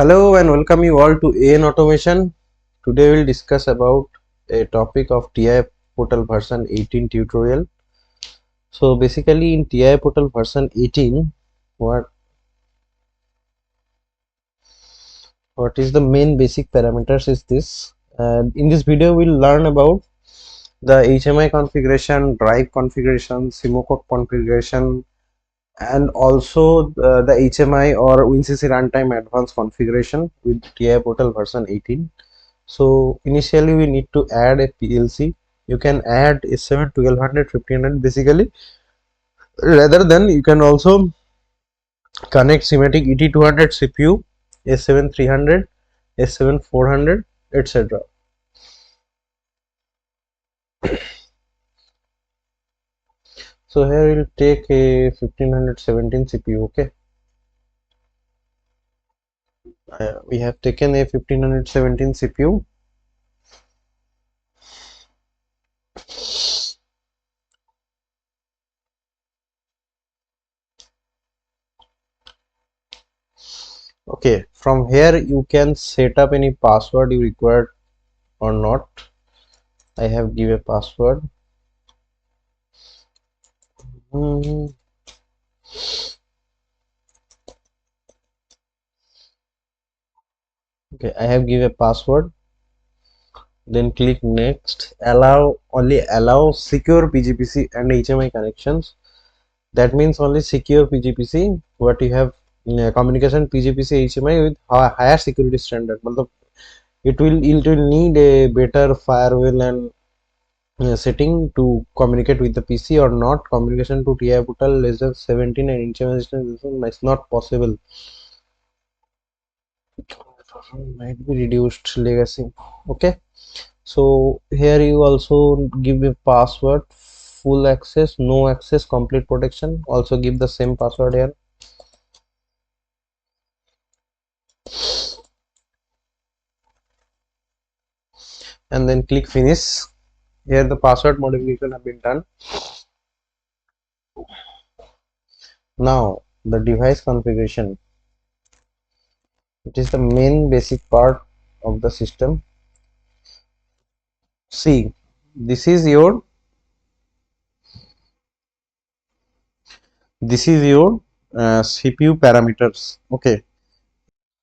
Hello and welcome you all to AN Automation. Today we'll discuss about a topic of TI Portal version 18 tutorial. So basically in TI Portal version 18, what is the main basic parameters is this. In this video we'll learn about the HMI configuration, drive configuration, Simocode configuration, and also the HMI or WinCC runtime advanced configuration with TI Portal version 18. So initially we need to add a PLC. You can add S7 1200 1500 basically. Rather than you can also connect schematic ET200 CPU, S7 300, S7 400, etc. So here we'll take a 1517 CPU. Okay, we have taken a 1517 CPU. Okay, from here you can set up any password you require or not. I have give a password. Okay, I have give a password. Then click next. Allow secure PGPC and HMI connections. That means only secure PGPC. What you have communication PGPC HMI with higher security standard. It will need a better firewall and setting to communicate with the PC or not. Communication to TI portal less than 17 and HMI is not possible. Might be reduced legacy. Okay. So here you also give a password, full access, no access, complete protection. Also give the same password here. And then click finish. Here the password modification have been done. Now the device configuration. It is the main basic part of the system. See, this is your CPU parameters. Okay.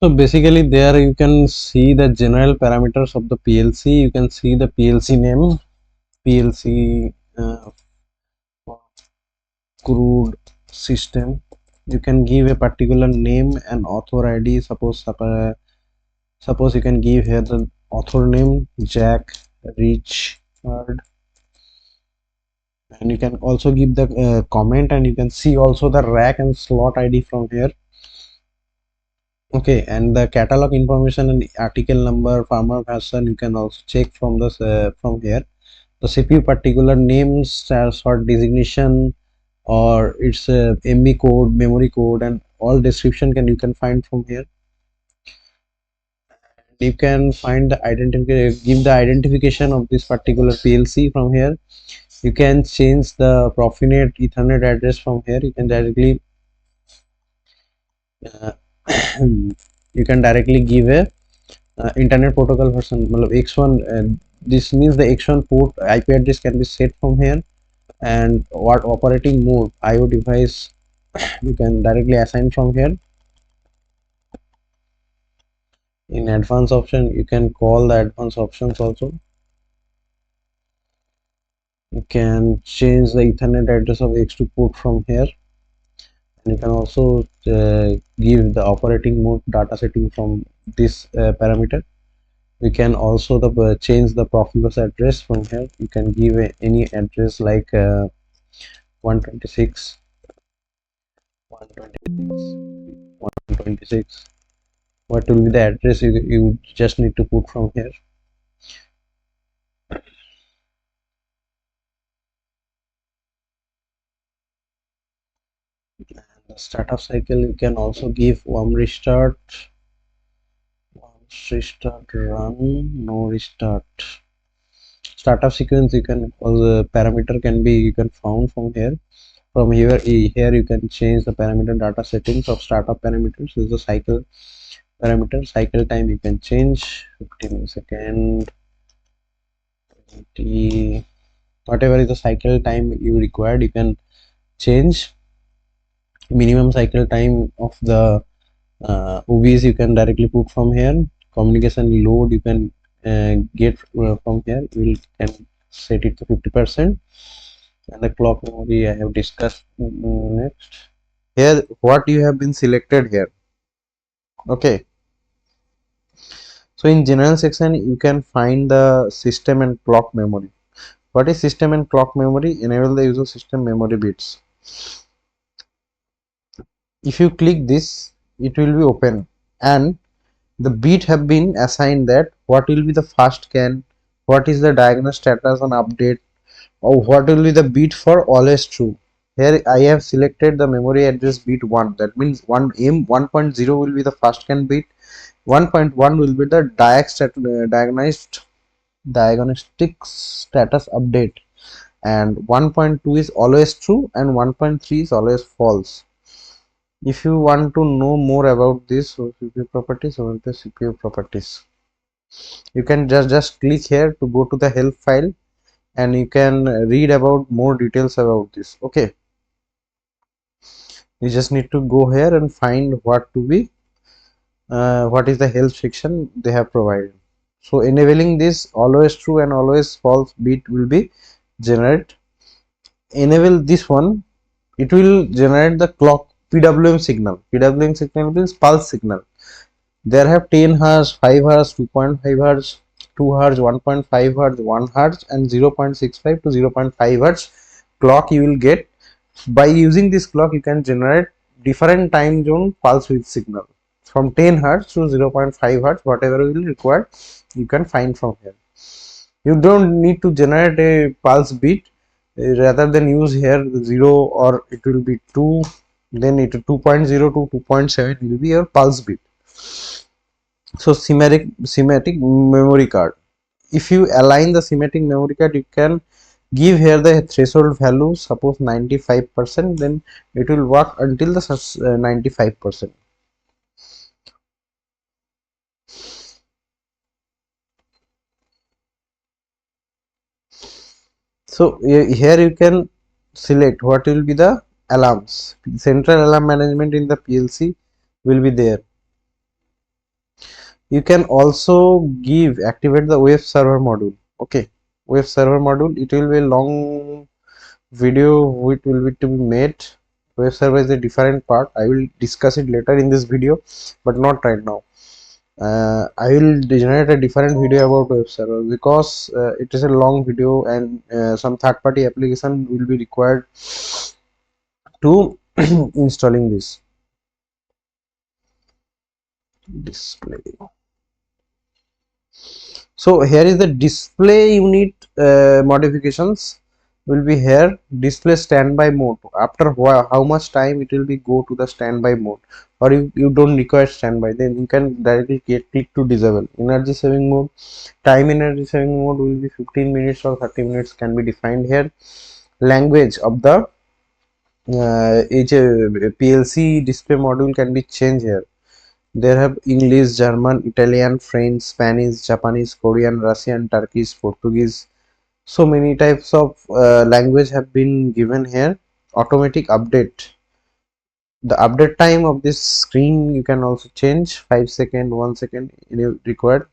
So basically there you can see the general parameters of the PLC. You can see the PLC name, PLC crude system. You can give a particular name and author ID. Suppose you can give here the author name Jack Richard, and you can also give the comment, and you can see also the rack and slot ID from here. Okay, and the catalog information and article number, farmer version you can also check from this from here. The CPU particular names, sort designation, or its MB code, memory code, and all description you can find from here. You can find the identification, give the identification of this particular PLC from here. You can change the Profinet Ethernet address from here. You can directly you can directly give a internet protocol version X1. This means the X1 port IP address can be set from here, and what operating mode IO device you can directly assign from here. In advanced option you can call the advanced options also. You can change the Ethernet address of X2 port from here, and you can also give the operating mode data setting from this parameter. We can also change the Profibus address from here. You can give any address like 126 126. What will be the address you just need to put from here. And the startup cycle you can also give warm restart, run, no restart. Startup sequence you can also parameter can be you can found from here. From here you can change the parameter data settings of startup parameters. This is the cycle parameter. Cycle time you can change 50 millisecond, 20, whatever is the cycle time you required, you can change. Minimum cycle time of the OBS you can directly put from here. Communication load you can get from here. You can set it to 50%. And the clock memory I have discussed next. Here what you have been selected here. Okay, so in general section you can find the system and clock memory. What is system and clock memory? Enable the use of system memory bits. If you click this, it will be open, and the bit have been assigned that what will be the fast scan, what is the diagonal status on update, or what will be the bit for always true. Here I have selected the memory address bit 1. That means 1.0 will be the fast scan bit, 1.1 will be the diagnostic status update, and 1.2 is always true, and 1.3 is always false. If you want to know more about this, so CPU properties, over the CPU properties, you can just click here to go to the help file, and you can read about more details about this. Okay, you just need to go here and find what is the help section they have provided. So enabling this always true and always false bit will be generate. Enable this one, it will generate the clock PWM signal. PWM signal means pulse signal. There have 10 hertz, 5 hertz, 2.5 hertz, 2 hertz, 1.5 hertz, 1 hertz, and 0.65 to 0.5 hertz clock you will get. By using this clock you can generate different time zone pulse width signal from 10 hertz to 0.5 hertz, whatever will require you can find from here. You don't need to generate a pulse bit, rather than use here 0, or it will be 2, then it 2.0 to 2.7 will be your pulse bit. So schematic memory card, if you align the schematic memory card, you can give here the threshold value, suppose 95%, then it will work until the 95%. So here you can select what will be the alarms. Central alarm management in the PLC will be there. You can also activate the web server module. Okay, web server module, it will be a long video which will be to be made. Web server is a different part. I will discuss it later in this video, but not right now. I will generate a different video about web server, because it is a long video, and some third-party application will be required to installing this. Display. So here is the display unit modifications will be here. Display standby mode, after how much time it will be go to the standby mode, or you don't require standby, then you can directly click to disable. Energy saving mode, time energy saving mode will be 15 minutes or 30 minutes can be defined here. Language of the PLC display module can be changed here. There have English, German, Italian, French, Spanish, Japanese, Korean, Russian, Turkish, Portuguese. So many types of language have been given here. Automatic update. The update time of this screen you can also change, 5 second, 1 second required.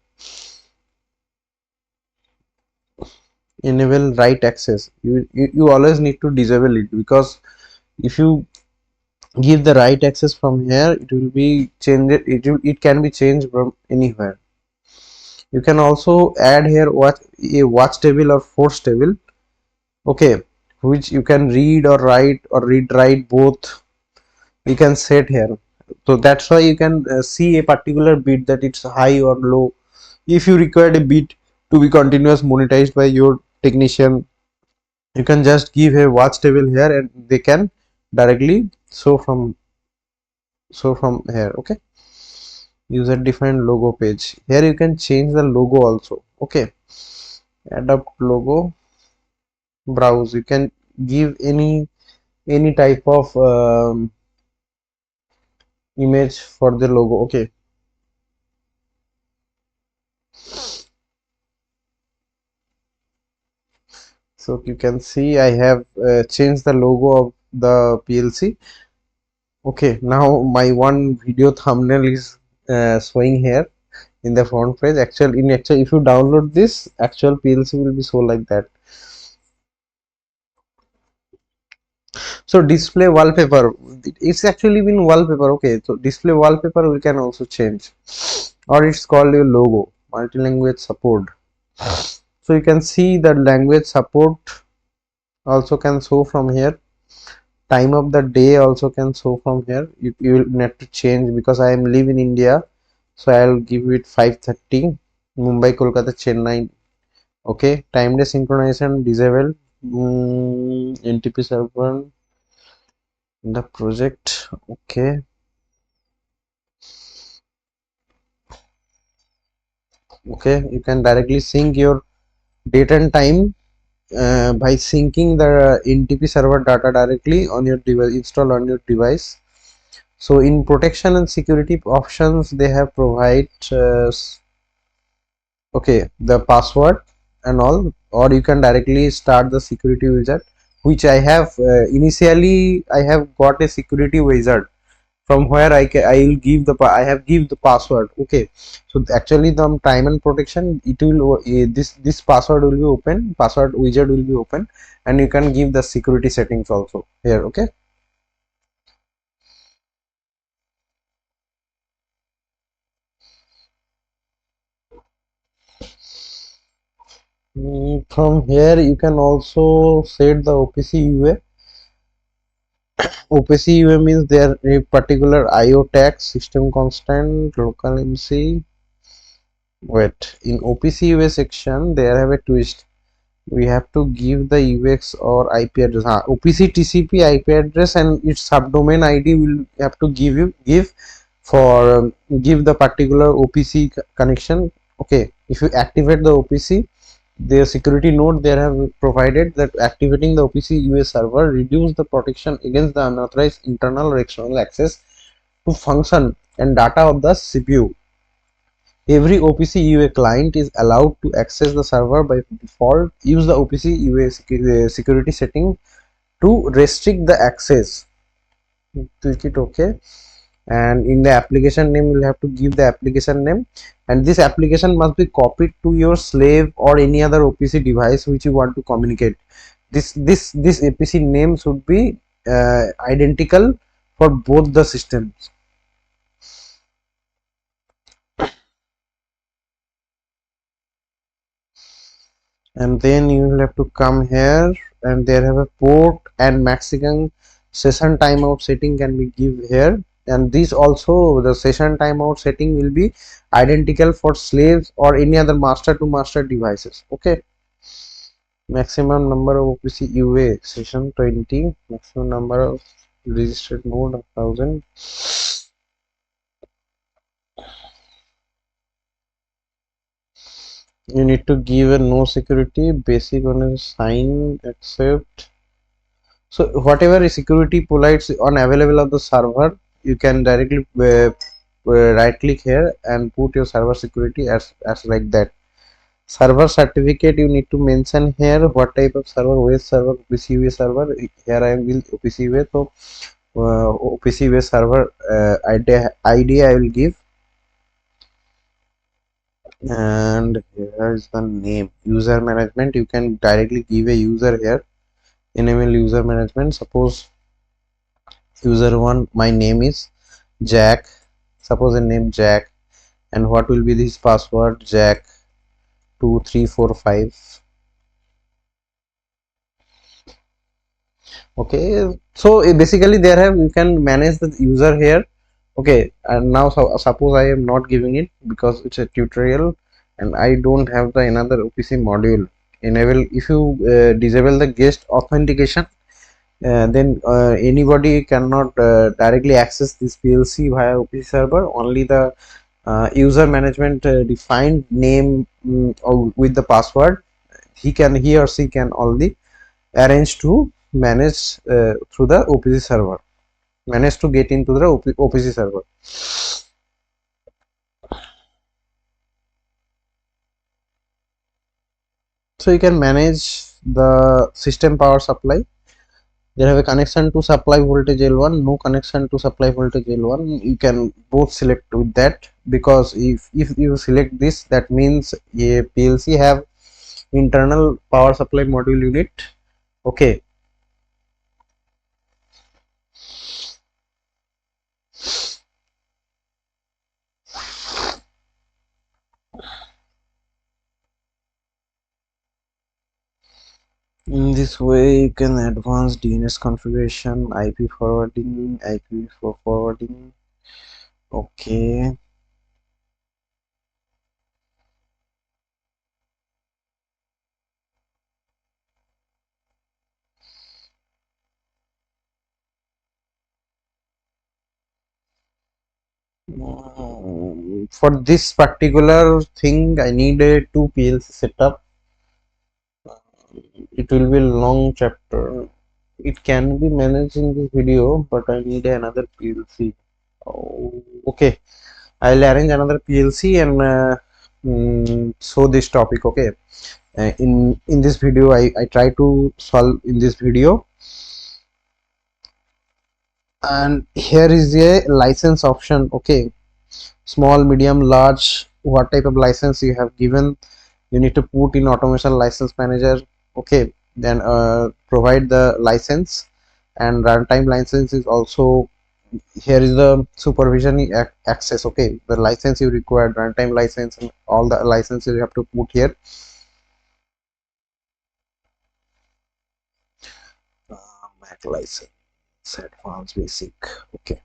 Enable write access. You always need to disable it, because if you give the write access from here, it will be changed. It can be changed from anywhere. You can also add here watch table or force table. Okay, which you can read or write, or read write both. You can set here, so that's why you can see a particular bit that it's high or low. If you require a bit to be continuous monetized by your technician, you can just give a watch table here, and they can directly show from here. Okay, user defined logo page. Here you can change the logo also. Okay, adapt logo, browse. You can give any type of image for the logo. Okay, So you can see I have changed the logo of the PLC. Okay, now my one video thumbnail is showing here in the front page. Actual, if you download this, actual PLC will be so like that. So display wallpaper, it's actually been wallpaper. Okay, so display wallpaper we can also change, or it's called your logo, multi-language support. So you can see that language support also can show from here. Time of the day also can show from here. You will need to change because I am live in India, so I'll give it 5:30. Mumbai, Kolkata, Chennai. Okay, time day synchronization disabled. NTP server the project. Okay, okay, you can directly sync your date and time by syncing the NTP server data directly on your device, install on your device. So in protection and security options, they have provide okay, the password and all, or you can directly start the security wizard, which I have initially I have got a security wizard from where I will give the I have give the password. Okay, so actually the time and protection, it will this password will be open, password wizard will be open, and you can give the security settings also here. Okay. From here you can also set the OPC UA. OPC UA means there a particular IO tag, system constant, local MC. Wait, in OPC UA section there have a twist. We have to give the UX or IP address. OPC TCP IP address and its subdomain ID will have to give for give the particular OPC connection. Okay, if you activate the OPC, their security node they have provided that activating the OPC UA server reduce the protection against the unauthorized internal or external access to function and data of the CPU. Every OPC UA client is allowed to access the server by default. Use the OPC UA security setting to restrict the access. Click it OK, and in the application name you will have to give the application name, and this application must be copied to your slave or any other OPC device which you want to communicate. This APC name should be identical for both the systems. And then you will have to come here, and there have a port and Mexican session timeout setting can be give here, and this also the session timeout setting will be identical for slaves or any other master to master devices. Okay, maximum number of OPC UA session 20, maximum number of registered node 1000. You need to give a no security, basic on a sign, accept. So whatever security polites on available of the server, you can directly right click here and put your server security as like that. Server certificate you need to mention here what type of server, web server, OPC server. Here I will OPC web, so OPC web server ID I will give, and here is the name. User management, you can directly give a user here. Enable user management. Suppose user one, my name is Jack, suppose a name Jack, and what will be this password? Jack 2345. Okay, so basically there have you can manage the user here. Okay, and now suppose I am not giving it because it's a tutorial and I don't have the another OPC module. Enable, if you disable the guest authentication, then anybody cannot directly access this PLC via OPC server. Only the user management defined name or with the password, he or she can only arrange to manage through the OPC server, manage to get into the OPC server. So you can manage the system power supply. They have a connection to supply voltage L1, no connection to supply voltage L1. You can both select with that, because if you select this, that means a PLC have internal power supply module unit. Okay, in this way you can advance DNS configuration, IP forwarding, IP for forwarding. Okay, for this particular thing I need a two PLC setup. It will be a long chapter. It can be managed in this video, but I need another PLC. Oh, okay, I'll arrange another PLC and show this topic. Okay, in this video, I try to solve in this video, and here is a license option. Okay, small, medium, large. What type of license you have given? You need to put in automation license manager. Okay, then provide the license, and runtime license is also here is the supervision access. Okay, the license you require, runtime license, and all the licenses you have to put here. Mac license, advanced, basic. Okay,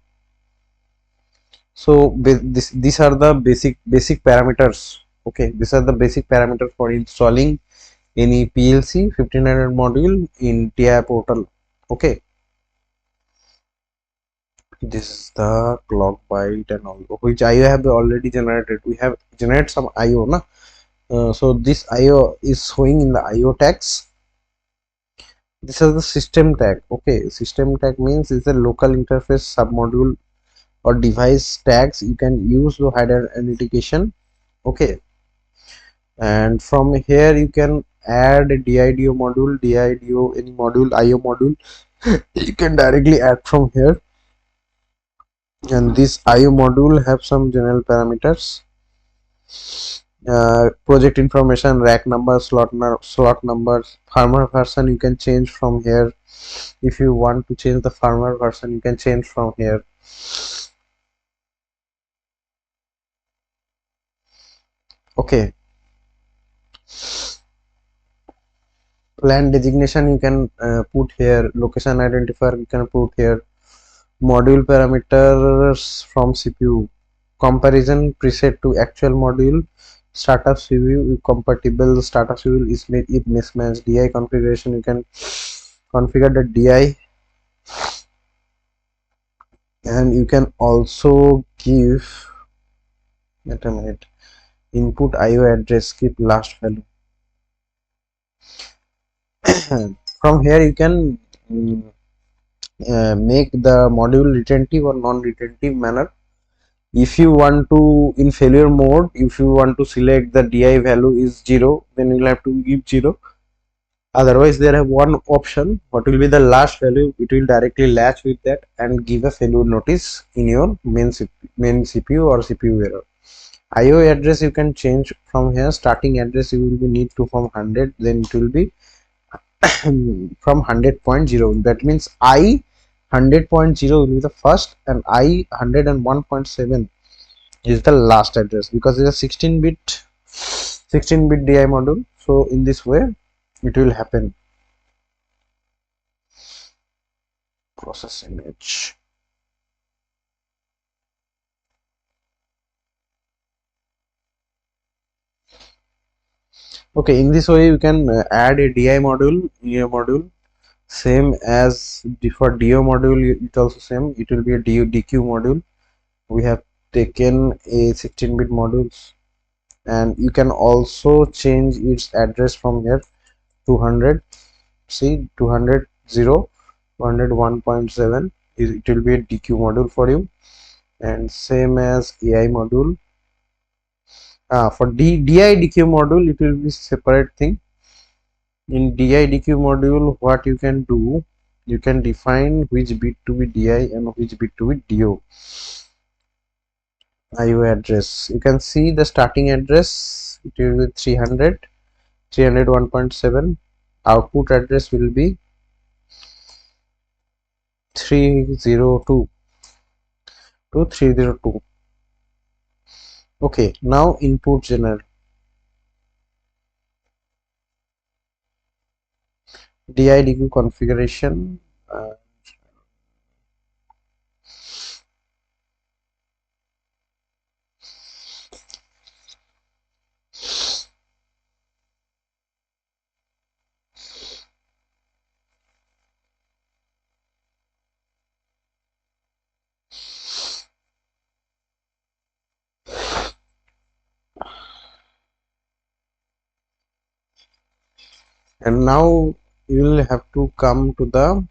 so these are the basic parameters. Okay, these are the basic parameters for installing any PLC 1500 module in TI portal. Okay, this is the clock byte and all, which IO have already generated. We have generated some IO na. So this IO is showing in the IO tags. This is the system tag. Okay, system tag means it's a local interface submodule or device tags you can use to hide authentication. Okay, and from here you can add a DIDO module, DIDO any module, IO module. You can directly add from here, and this IO module have some general parameters. Project information, rack number, slot numbers, firmware version you can change from here. If you want to change the firmware version, you can change from here. Okay, plan designation you can put here, location identifier you can put here, module parameters from CPU, comparison preset to actual module, startup CPU compatible, startup CPU is made if mismatch, DI configuration you can configure the DI, and you can also give, wait a minute, input IO address, keep last value. From here you can make the module retentive or non-retentive manner. If you want to, in failure mode, if you want to select the DI value is 0, then you'll have to give 0. Otherwise there have one option, what will be the last value, it will directly latch with that and give a failure notice in your main CPU or CPU error. IO address you can change from here. Starting address you will be need to from 100, then it will be from 100.0. that means I 100.0 will be the first, and I 101.7 is the last address, because it's a 16-bit DI module. So in this way it will happen. Process image. Okay, in this way you can add a DI module, module, same as for DO module. It also same, it will be a DQ module. We have taken a 16-bit modules, and you can also change its address from here. 200, see 200 0 101.7 it will be a DQ module for you, and same as AI module. For DI DQ module it will be separate thing. In DI-DQ module, what you can do, you can define which bit to be DI and which bit to be DO. IO address, you can see the starting address, it will be 300, 301.7. Output address will be 302 to 302. Okay, now input general. DI-DQ configuration, uh, and now you will have to come to the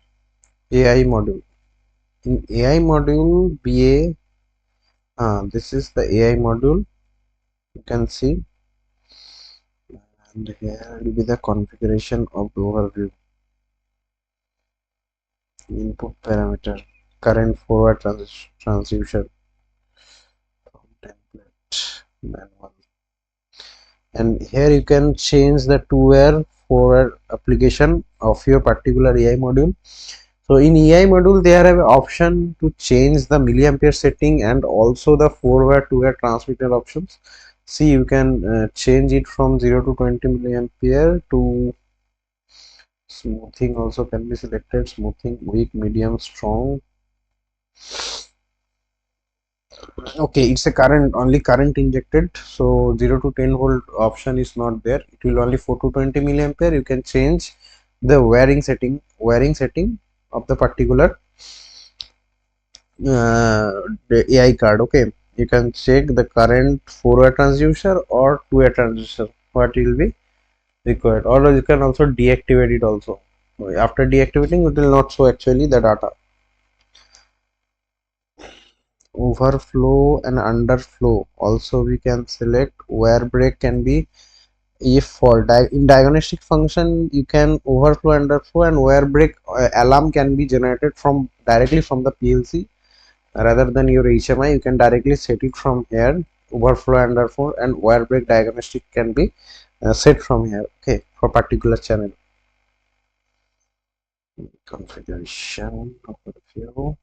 AI module. In AI module, BA, this is the AI module, you can see, and here will be the configuration of the overview. Input parameter, current forward transducer, template, manual, and here you can change the two-way forward application of your particular AI module. So in AI module, they have an option to change the milliampere setting and also the forward to-way transmitter options. See, you can change it from 0 to 20 milliampere to smoothing also can be selected, smoothing, weak, medium, strong. Okay, it's a current, only current injected, so 0 to 10 volt option is not there. It will only 4 to 20 milliampere. You can change the wiring setting of the particular the AI card. Okay, you can check the current forward transducer or two-way transducer, what will be required, or you can also deactivate it also. After deactivating, it will not show actually the data. Overflow and underflow, also we can select. Wire break can be, if for in diagnostic function you can overflow, underflow, and wire break alarm can be generated from directly from the PLC rather than your HMI. You can directly set it from here. Overflow, underflow, and wire break diagnostic can be set from here. Okay, for particular channel. Configuration overview,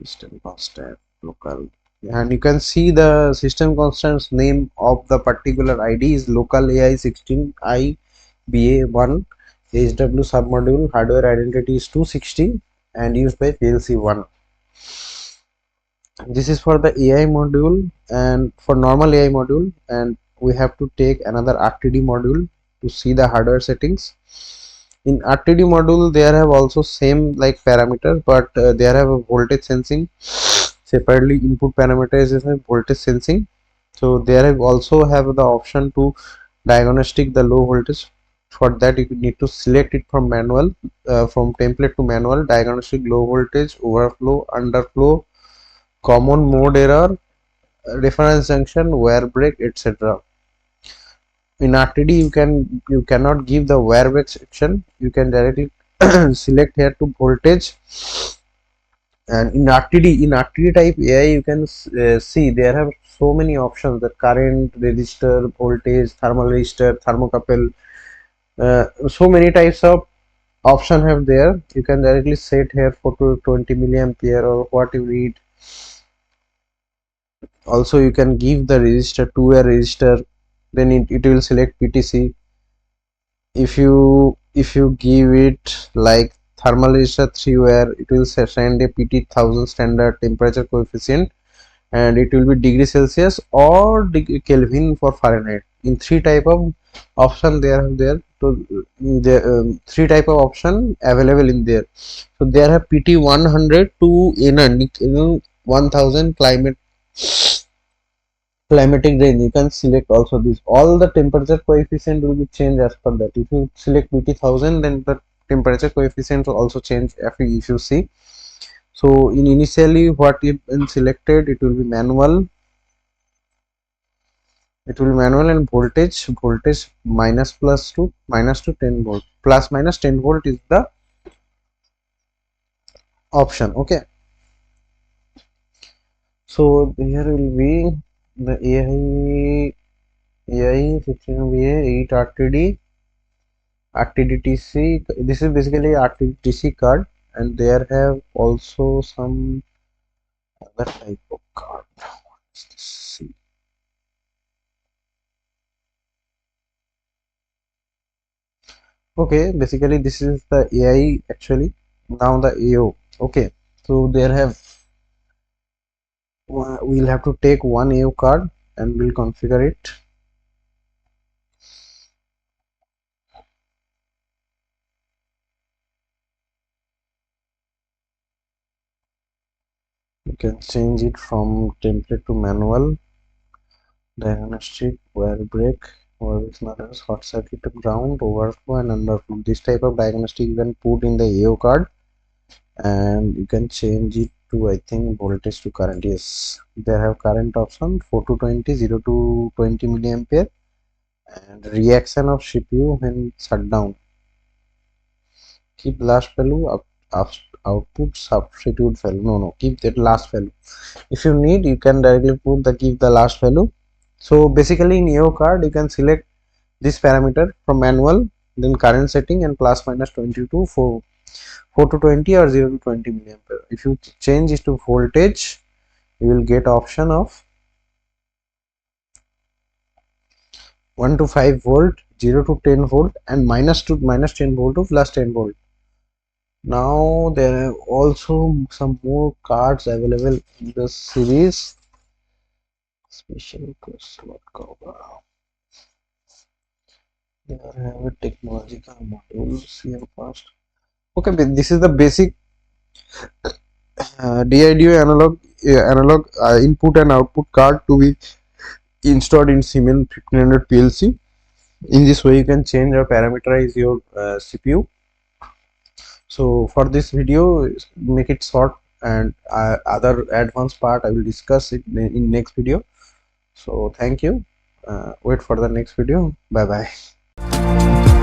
system constant, local, and you can see the system constant's name of the particular ID is local AI16 IBA1 HW submodule. Hardware identity is 260 and used by PLC1. This is for the AI module, and for normal AI module, and we have to take another RTD module to see the hardware settings. In RTD module there have also same like parameters, but there have a voltage sensing separately. Input parameters is a voltage sensing, so there have also have the option to diagnostic the low voltage. For that you need to select it from manual, from template to manual. Diagnostic low voltage, overflow, underflow, common mode error, reference junction, wire break, etc. In RTD you cannot give the wire break section. You can directly select here to voltage. And in RTD type AI, you can see there have so many options: the current, resistor, voltage, thermal resistor, thermocouple. So many types of option have there. You can directly set here for 20 milliampere or what you need. Also you can give the resistor to a resistor, then it will select PTC. If you give it like thermal resistor 3 wire, it will send a PT 1000 standard temperature coefficient, and it will be degree Celsius or Kelvin for Fahrenheit. In three type of option there to the three type of option available in there. So there have PT 100 to in 1000 climatic range. You can select also this. All the temperature coefficient will be changed as per that. If you select PT 1000, then the temperature coefficient will also change. If you see, so in initially what is been selected, it will be manual. It will be manual, and voltage minus plus to minus to 10 volt, plus minus 10 volt is the option. Okay, so here will be the AI 16VA 8 RTD RTDTC. This is basically RTDTC card, and there have also some other type of card. Let's see. Okay, basically this is the AI actually. Now the AO. Okay, so there have we'll have to take one AO card and we'll configure it. You can change it from template to manual, diagnostic, wire break, wire matters, hot circuit to ground, overflow and underflow. This type of diagnostic you can put in the AO card, and you can change it to, I think, voltage to current. Yes, they have current option 4 to 20, 0 to 20 milliampere, and reaction of CPU when shut down. Keep last value up, output substitute value. No, keep that last value. If you need, you can directly put the keep the last value. So basically in AO card you can select this parameter from manual, then current setting, and plus minus 22 for 4 to 20 or 0 to 20 milliampere. If you change it to voltage, you will get option of 1 to 5 volt, 0 to 10 volt, and minus to minus 10 volt to plus 10 volt. Now there are also some more cards available in the series. Special slot cover. There have a technological modules here first. Okay, but this is the basic DIDO analog input and output card to be installed in Siemens 1500 PLC. In this way, you can change or parameterize your CPU. So for this video, make it short, and other advanced part I will discuss it in next video. So thank you. Wait for the next video. Bye bye.